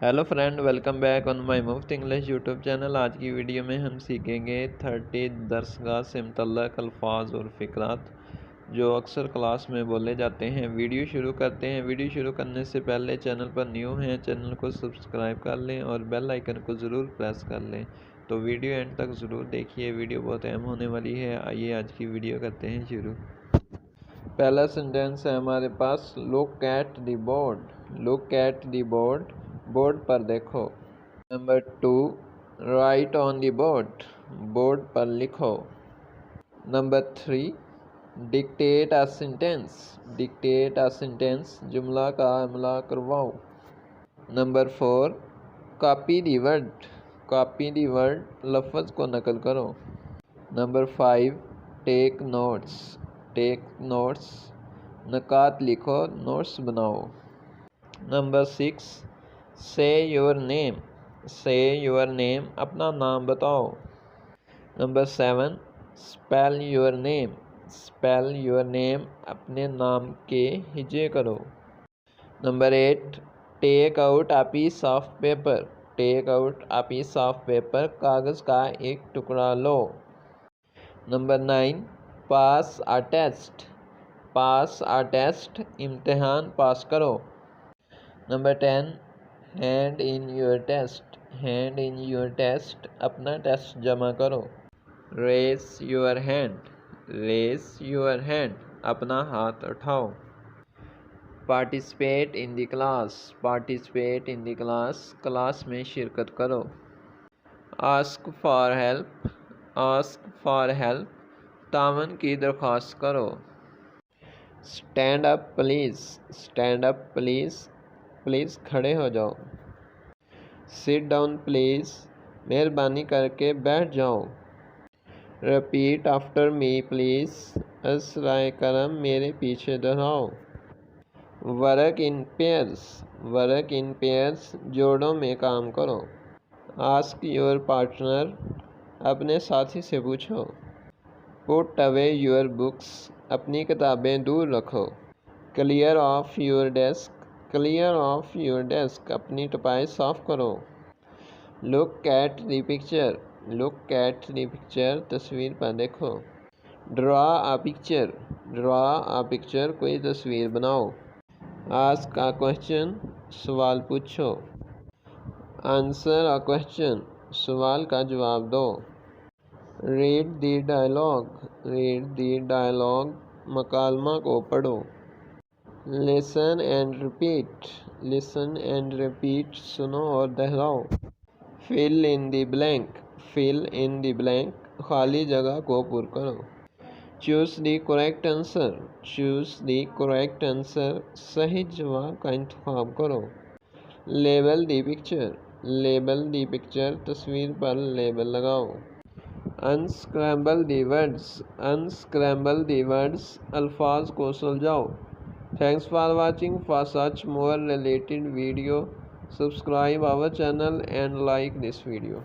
Hello friend, welcome back on my मुफ्त English YouTube channel. आज की वीडियो में हम सीखेंगे 30 दरसगाह से मुतल्लक़ अल्फाज और फ़िक़रात जो अक्सर क्लास में बोले जाते हैं। वीडियो शुरू करते हैं। वीडियो शुरू करने से पहले चैनल पर न्यू हैं, चैनल को सब्सक्राइब कर लें और बेल आइकन को ज़रूर प्रेस कर लें। तो वीडियो एंड तक ज़रूर देखिए, वीडियो बहुत अहम होने वाली है। आइए आज की वीडियो करते हैं शुरू। पहला सेंटेंस है हमारे पास, look at the board. Look at the board, board पर देखो। Number 2, write on the board, board पर लिखो। Number 3, dictate a sentence. Dictate a sentence, जुमला का अमला करवाओ। Number 4, copy the word. Copy the word, लफ्ज़ को नकल करो। Number 5, take notes. Take notes, नकात लिखो, नोट्स बनाओ। Number 6, say your name. Say your name, अपना नाम बताओ। Number 7, spell your name. Spell your name, अपने नाम के हिज्जे करो। Number 8, take out a piece of paper. Take out a piece of paper, कागज़ का एक टुकड़ा लो। Number 9, pass a test. Pass a test, इम्तिहान पास करो। Number 10, hand in your test. Hand in your test, अपना टेस्ट जमा करो। Raise your hand. Raise your hand, अपना हाथ उठाओ। Participate in the class. Participate in the class, class में शिरकत करो। Ask for help. Ask for help, तावन की दरख्वास्त करो। Stand up please. Stand up please, please खड़े हो जाओ। सिट डाउन प्लीज़, मेहरबानी करके बैठ जाओ। रिपीट आफ्टर मी प्लीज़, असराए करम मेरे पीछे दोहराओ। Work in pairs. Work in pairs, जोड़ों में काम करो। आस्क योर पार्टनर, अपने साथी से पूछो। पुट अवे योर बुक्स, अपनी किताबें दूर रखो। Clear of your desk. Clear of your desk, अपनी टपाई साफ करो। Look at the picture. Look at the picture, तस्वीर पर देखो। Draw a picture. Draw a picture, कोई तस्वीर बनाओ। आस्क अ क्वेश्चन, सवाल पूछो। आंसर अ क्वेश्चन, सवाल का जवाब दो। Read the dialogue. Read the dialogue, मकालमा को पढ़ो। Listen and repeat. Listen and repeat, सुनो और दोहराओ। Fill in the blank. Fill in the blank, खाली जगह को पुर करो। Choose the correct answer. Choose the correct answer, सही जवाब का इंतखाब करो। Label the picture. Label the picture, तस्वीर पर लेबल लगाओ। Unscramble the words. Unscramble the words, अल्फाज को सुलझाओ। Thanks for watching. For such more related video, subscribe our channel and like this video.